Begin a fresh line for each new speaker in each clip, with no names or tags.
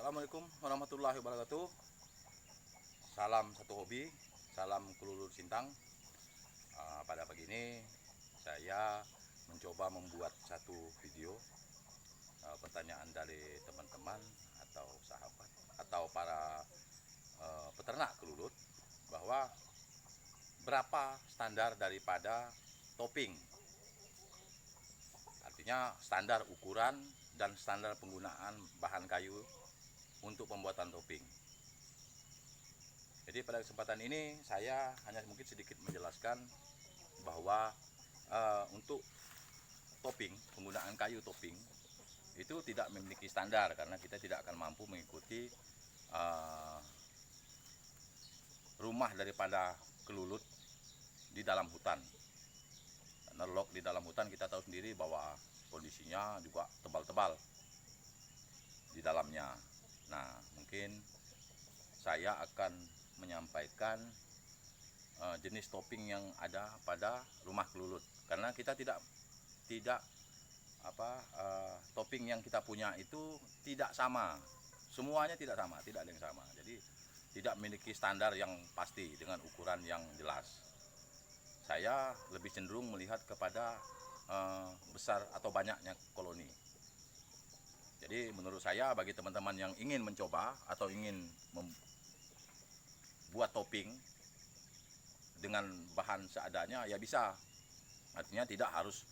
Assalamualaikum warahmatullahi wabarakatuh. Salam satu hobi, salam kelulur Sintang. Pada pagi ini saya mencoba membuat satu video pertanyaan dari teman-teman atau sahabat atau para peternak kelulut, bahwa berapa standar daripada topping. Artinya standar ukuran dan standar penggunaan bahan kayu untuk pembuatan topping. Jadi pada kesempatan ini saya hanya mungkin sedikit menjelaskan bahwa untuk topping, penggunaan kayu topping itu tidak memiliki standar, karena kita tidak akan mampu mengikuti rumah daripada kelulut di dalam hutan. Karena log di dalam hutan kita tahu sendiri bahwa kondisinya juga tebal-tebal di dalamnya. Nah, mungkin saya akan menyampaikan jenis topping yang ada pada rumah kelulut, karena kita tidak topping yang kita punya itu tidak sama, semuanya tidak sama, tidak ada yang sama. Jadi tidak memiliki standar yang pasti dengan ukuran yang jelas. Saya lebih cenderung melihat kepada besar atau banyaknya koloni. Jadi menurut saya, bagi teman-teman yang ingin mencoba atau ingin membuat topping dengan bahan seadanya, ya bisa. Artinya tidak harus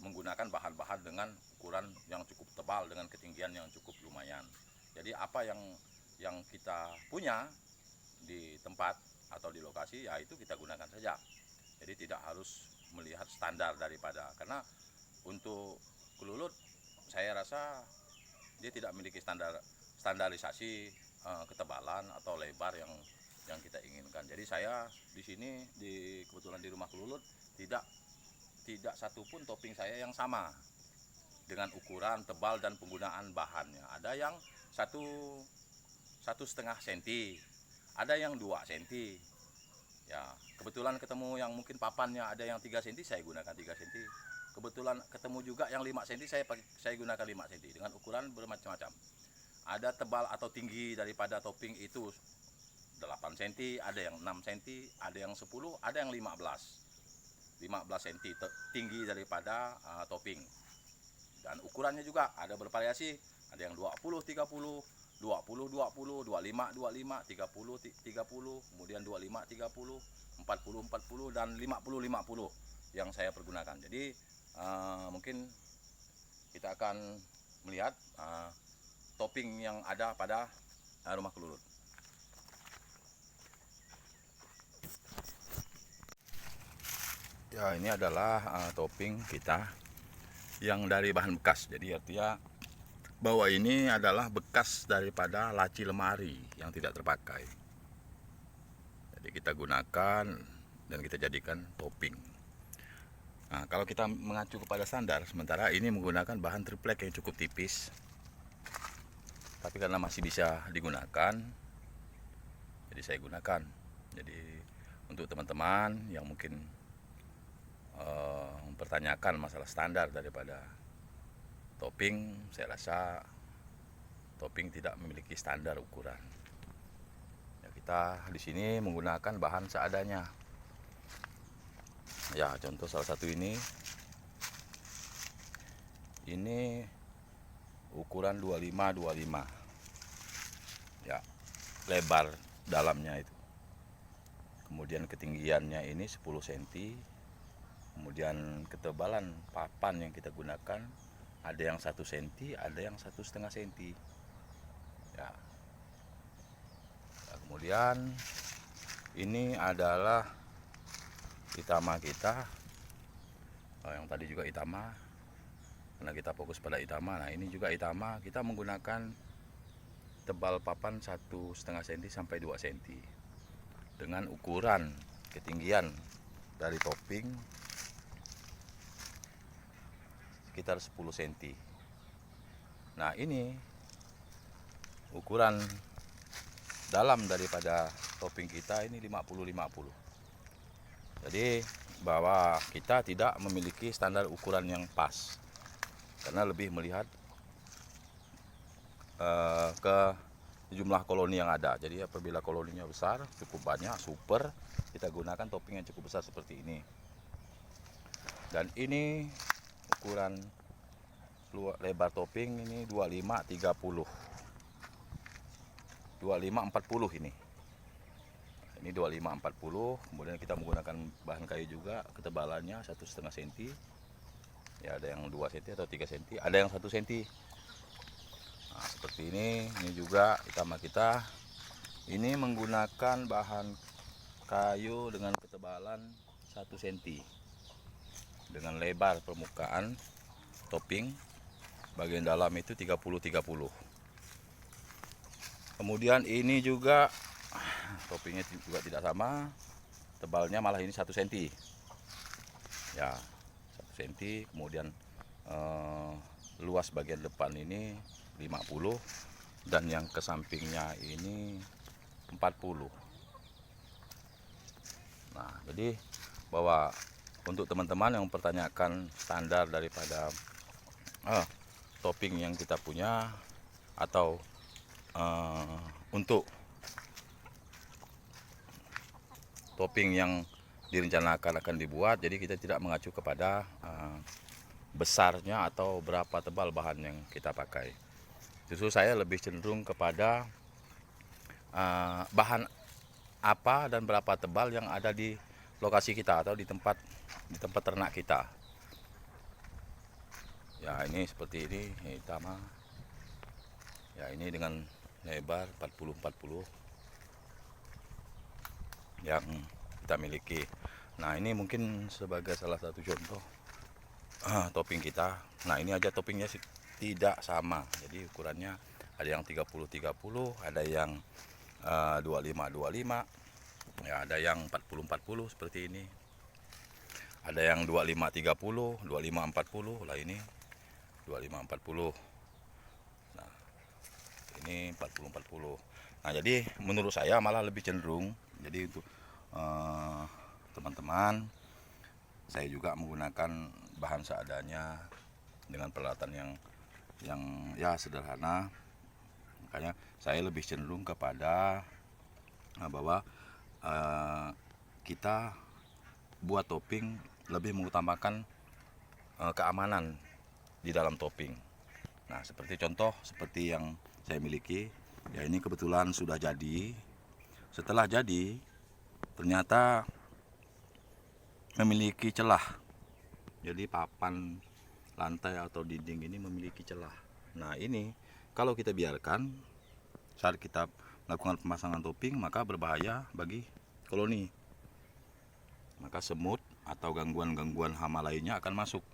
menggunakan bahan-bahan dengan ukuran yang cukup tebal dengan ketinggian yang cukup lumayan. Jadi apa yang kita punya di tempat atau di lokasi, ya itu kita gunakan saja. Jadi tidak harus melihat standar daripada, karena untuk kelulut saya rasa dia tidak memiliki standarisasi ketebalan atau lebar yang kita inginkan. Jadi saya di sini kebetulan di rumah kelulut tidak satupun topping saya yang sama dengan ukuran, tebal, dan penggunaan bahannya. Ada yang 1,5 senti, ada yang 2 senti. Ya, kebetulan ketemu yang mungkin papannya ada yang 3 senti, saya gunakan 3 senti. Kebetulan ketemu juga yang 5 senti, saya gunakan 5 senti dengan ukuran bermacam-macam. Ada tebal atau tinggi daripada topping itu 8 senti, ada yang 6 senti, ada yang 10, ada yang 15 senti tinggi daripada topping. Dan ukurannya juga ada bervariasi, ada yang 20 30, 20 20, 25 25, 30 30, kemudian 25 30, 40 40, dan 50 50 yang saya pergunakan. Jadi mungkin kita akan melihat topping yang ada pada rumah kelulut. Ya, ini adalah topping kita yang dari bahan bekas. Jadi artinya bahwa ini adalah bekas daripada laci lemari yang tidak terpakai. Jadi kita gunakan dan kita jadikan topping. Nah, kalau kita mengacu kepada standar, sementara ini menggunakan bahan triplek yang cukup tipis, tapi karena masih bisa digunakan, jadi saya gunakan. Jadi untuk teman-teman yang mungkin mempertanyakan masalah standar daripada topping, saya rasa topping tidak memiliki standar ukuran. Ya, kita di sini menggunakan bahan seadanya. Ya, contoh salah satu ini ukuran 25 ya, lebar dalamnya itu. Kemudian ketinggiannya ini 10 cm. Kemudian ketebalan papan yang kita gunakan ada yang 1 cm, ada yang 1,5 cm. Ya. Nah, kemudian ini adalah itama kita, yang tadi juga itama, karena kita fokus pada itama. Nah, ini juga itama, kita menggunakan tebal papan 1,5 cm sampai 2 cm dengan ukuran ketinggian dari topping sekitar 10 cm. Nah, ini ukuran dalam daripada topping kita ini 50-50. Jadi bahwa kita tidak memiliki standar ukuran yang pas, karena lebih melihat ke jumlah koloni yang ada. Jadi apabila koloninya besar, cukup banyak, super, kita gunakan topping yang cukup besar seperti ini. Dan ini ukuran lebar topping ini 25-30, 25-40 ini. Ini 25-40. Kemudian kita menggunakan bahan kayu juga, ketebalannya 1,5 cm. Ya, ada yang 2 cm atau 3 cm, ada yang 1 cm. Nah, seperti ini juga utama kita. Ini menggunakan bahan kayu dengan ketebalan 1 cm. Dengan lebar permukaan topping bagian dalam itu 30-30. Kemudian ini juga toppingnya juga tidak sama, tebalnya malah ini 1 cm ya, 1 cm. Kemudian luas bagian depan ini 50 dan yang ke sampingnya ini 40. Nah, jadi bahwa untuk teman-teman yang mempertanyakan standar daripada topping yang kita punya, atau untuk topping yang direncanakan akan dibuat, jadi kita tidak mengacu kepada besarnya atau berapa tebal bahan yang kita pakai. Justru saya lebih cenderung kepada bahan apa dan berapa tebal yang ada di lokasi kita atau di tempat ternak kita. Ya, ini seperti ini utama. Ya, ini dengan lebar 40-40 yang kita miliki. Nah, ini mungkin sebagai salah satu contoh topping kita. Nah, ini aja toppingnya tidak sama. Jadi ukurannya ada yang 30-30, ada yang 25-25, ya, ada yang 40-40 seperti ini. Ada yang 25-30, 25-40, lah ini 25-40. Nah, ini 40-40. Nah, jadi menurut saya malah lebih cenderung. Jadi untuk teman-teman, saya juga menggunakan bahan seadanya dengan peralatan yang ya sederhana. Makanya saya lebih cenderung kepada bahwa kita buat topping lebih mengutamakan keamanan di dalam topping. Nah, seperti contoh seperti yang saya miliki, ya ini kebetulan sudah jadi. Setelah jadi, ternyata memiliki celah. Jadi papan lantai atau dinding ini memiliki celah. Nah, ini kalau kita biarkan saat kita melakukan pemasangan topping, maka berbahaya bagi koloni. Maka semut atau gangguan-gangguan hama lainnya akan masuk.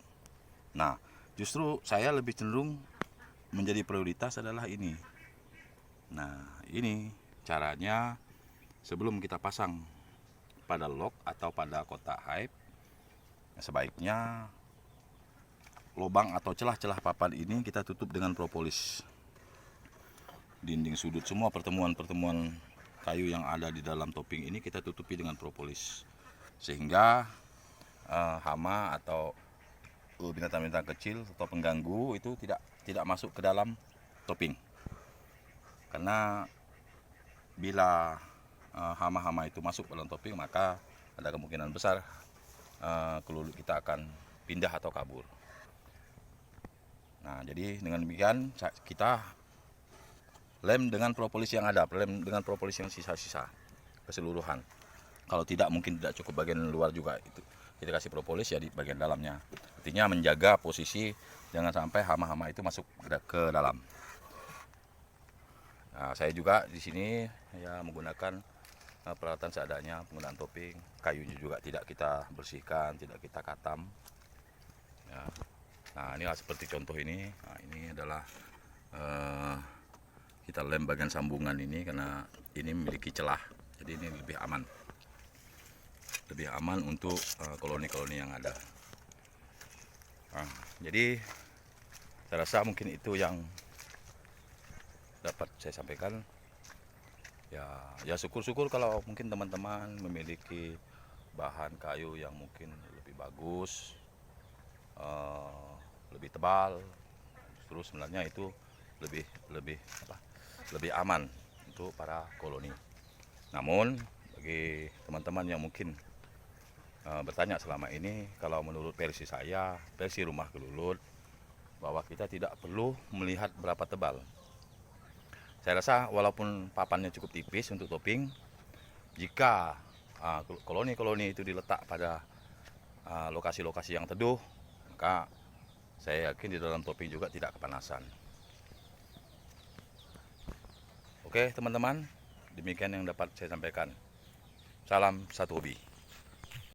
Nah, justru saya lebih cenderung menjadi prioritas adalah ini. Nah, ini caranya. Sebelum kita pasang pada lock atau pada kotak hive, sebaiknya lubang atau celah-celah papan ini kita tutup dengan propolis. Dinding sudut semua pertemuan-pertemuan kayu yang ada di dalam topping ini kita tutupi dengan propolis, sehingga hama atau binatang-binatang kecil atau pengganggu itu tidak masuk ke dalam topping. Karena bila hama-hama itu masuk ke dalam topping, maka ada kemungkinan besar kelulu kita akan pindah atau kabur. Nah, jadi dengan demikian kita lem dengan propolis yang ada, lem dengan propolis yang sisa-sisa keseluruhan. Kalau tidak, mungkin tidak cukup bagian luar juga, itu kita kasih propolis ya di bagian dalamnya. Artinya menjaga posisi jangan sampai hama-hama itu masuk ke dalam. Nah, saya juga di sini ya menggunakan peralatan seadanya, penggunaan topping. Kayunya juga tidak kita bersihkan, tidak kita katam. Ya. Nah, inilah seperti contoh ini. Nah, ini adalah kita lem bagian sambungan ini karena ini memiliki celah. Jadi ini lebih aman untuk koloni-koloni yang ada. Nah, jadi saya rasa mungkin itu yang dapat saya sampaikan. Ya syukur-syukur kalau mungkin teman-teman memiliki bahan kayu yang mungkin lebih bagus, lebih tebal. Terus sebenarnya itu lebih aman untuk para koloni. Namun bagi teman-teman yang mungkin bertanya selama ini, kalau menurut versi saya, versi Rumah Gelulut, bahwa kita tidak perlu melihat berapa tebal. Saya rasa walaupun papannya cukup tipis untuk topping, jika koloni-koloni itu diletak pada lokasi-lokasi yang teduh, maka saya yakin di dalam topping juga tidak kepanasan. Oke teman-teman, demikian yang dapat saya sampaikan. Salam satu hobi.